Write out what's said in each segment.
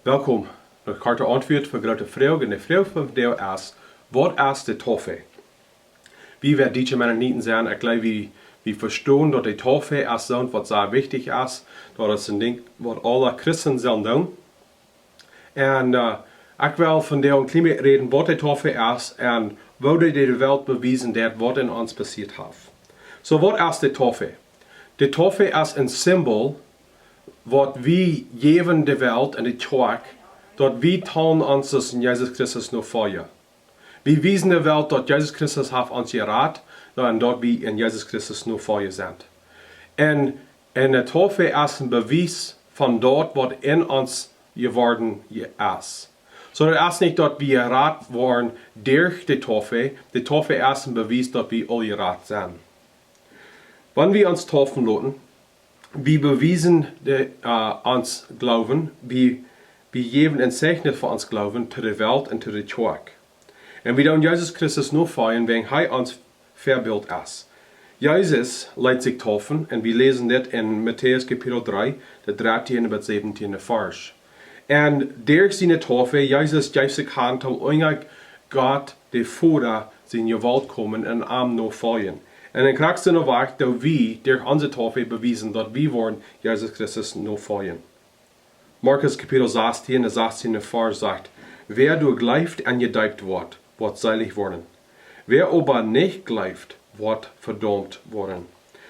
Welkom. Ik ga de antwoord voor grote vraag. En de vraag van vandaag is, wat is de Tauffe? Wie werden deze Mennoniten zijn? Ik geloof we verstaan dat de Tauffe is zo'n wat zeer wichtig is. Dat is een ding wat alle christen zullen doen. En ik wil vandaag een klein beetje reden wat de Tauffe is en hoe de wereld bewijzen dat wat in ons passiert heeft. So, wat is de Tauffe? De Tauffe is een symbool wat we geven de wereld en de kerk, dat we tun ons in Jezus Christus nog volgen. We wijzen de wereld dat Jezus Christus heeft ons geraad en dat we in Jezus Christus nog volgen zijn. En de Tauffe is een bewijs van dat wat in ons geworden is. So, het is niet dat we geraad worden door de Tauffe. De Tauffe is een bewijs dat we al geraad zijn. Wanneer we ons taufen laten, we bewijzen ons Glauben, we geven een zegen voor ons Glauben tot de wereld en tot de kerk. En we doen Jezus Christus nog feiern, wegen hij ons voorbeeld is. Jezus leidt zich taufen en we lezen dit in Matthäus kapitel 3, de 13e tot 17e vers. En door zijn taufe, Jezus geeft zich hand om eigenlijk God de Vader zijn geweld komen en hem nog volgen. En dan krijgt ze nog weg dat we door onze taufe bewijzen dat we worden Jezus Christus nog volgen. Markus kapitel 16, de 16e vers zegt, wer du gleift en gedeibt wordt, wordt selig worden. Wer aber nicht gleift, wordt verdammt worden.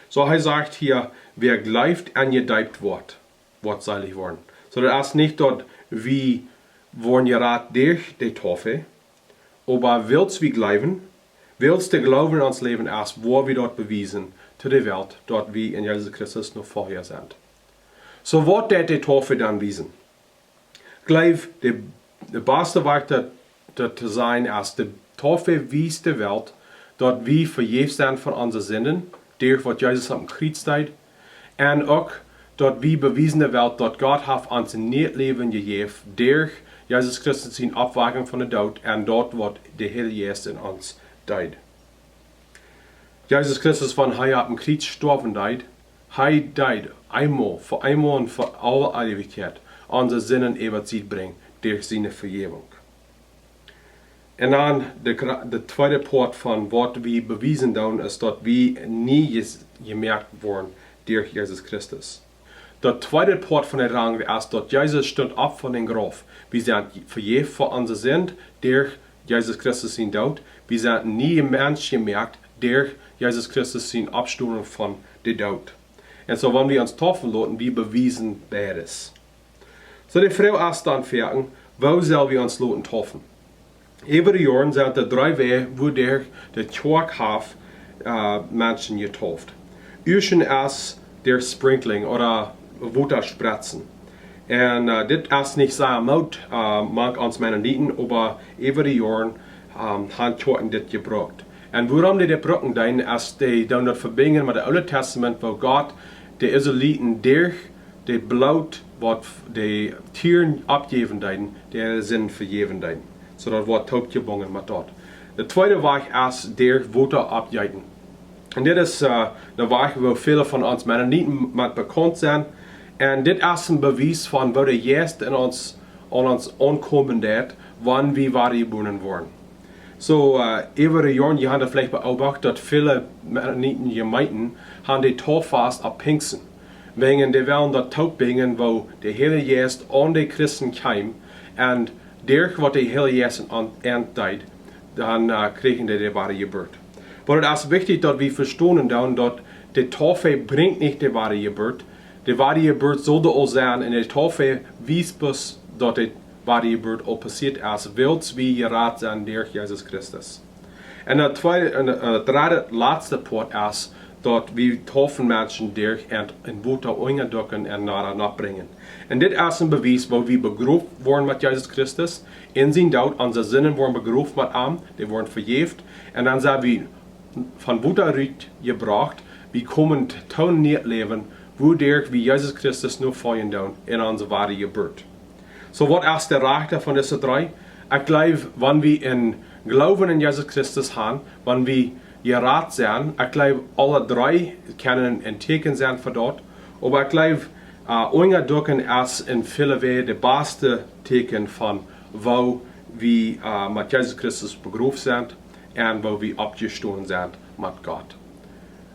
So hij zegt hier, wer gleift en gedeibt wordt, wordt selig worden. So dat is niet dat we worden geraad door de taufe, aber wilst we gleiven, wilst de Glauben in ons leven is, waar we dat bewijzen tot de wereld, dat we in Jezus Christus nog volgen zijn. So wat deed de Tauffe dan wijzen? Ik geloof, de beste weg dat te zijn is, de Tauffe wijst de wereld dat we vergeefd zijn van onze zinden, door wat Jezus op het kruis deed. En ook dat we bewijzen de wereld dat God heeft ons een nieuw leven gegeven, door Jezus Christus zijn opwekking van de dood en dat wat de Heilige Geest in ons deed. Jezus Christus, van hij op een kruis gestorven deed, hij deed eenmaal en voor alle eeuwigheid onze zinnen eeuwig brengen door zijn vergeving. En dan de tweede part van wat we bewijzen doen is dat we niet gemerkt worden door Jezus Christus. De tweede part van de rang is dat Jezus stond op van de graf. We zijn vergeven voor onze zin door Jezus Christus zijn dood. We zijn niet een mens gemerkt door Jezus Christus zijn opstoring van de dood. En zo wanneer we ons taufen laten, we bewijzen beides. So de vraag is dan vragen, waar zullen we ons laten taufen? Iedere jaar zijn er 3 wegen waar de kerk heeft mensen getauft. Eerst is der sprinkling oder waterspritzen. En dit is niet zo mout, mag ons Mennoniten, aber iedere jaar haben kerken dit gebruikt. En waarom die gebruiken dan, is die doen dat verbinden met het Oude Testament, waar God de Israëlieten door de bloed wat de tieren opgeven deden, de zin vergeven deden. Zodat wordt opgebonden met dat. De tweede weg is door water opgeven. En dit is de weg waar vele van ons Mennoniten met bekend zijn. En dit is een bewijs van wat de Geest in ons aankomen deed, wanneer we waren geboren worden. So, iedere jaar, je hebt vielleicht beobachtet, dat viele Mennoniten gemeenten haben die Taufvast op Pinksten. Wegen die willen dat taufbingen, wo de Heilige Geest aan de Christen kwam, en door wat de Heilige Geest aandeed, dan kregen die ware geboorte. Maar het is wichtig dat we verstaan dat de Tauffe brengt niet de ware geboorte. De ware geboorte zulde al zijn, en de Tauffe wijst pas dat de ware geboorte al passiert is, wils we geraad zijn door Jezus Christus. En het derde, laatste punt is dat we taufen mensen door en water onderdukken en naar brengen. En dit is een bewijs waar we begroefd worden met Jezus Christus. In zijn dood, onze zinnen worden begroefd met hem, die worden vergeefd. En dan zijn we van water uit gebracht. We komen tot nieuw leven, waardoor we Jezus Christus nog volgen doen in onze ware geboorte. So, wat is de rechte van deze 3? Ik geloof, wanneer we in geloven in Jezus Christus gaan, wanneer we geraad zijn, ik geloof, alle 3 kunnen een teken zijn voor dat. Maar ik geloof, Unga dukken is in viele wegen de beste teken van wo we met Jezus Christus begroeven zijn en wo we opgestaan zijn met God.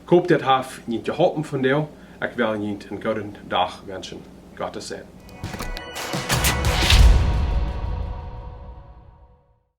Ik hoop dat heeft niet geholpen van jou. Ik wil je een goede dag wensen. God te zijn.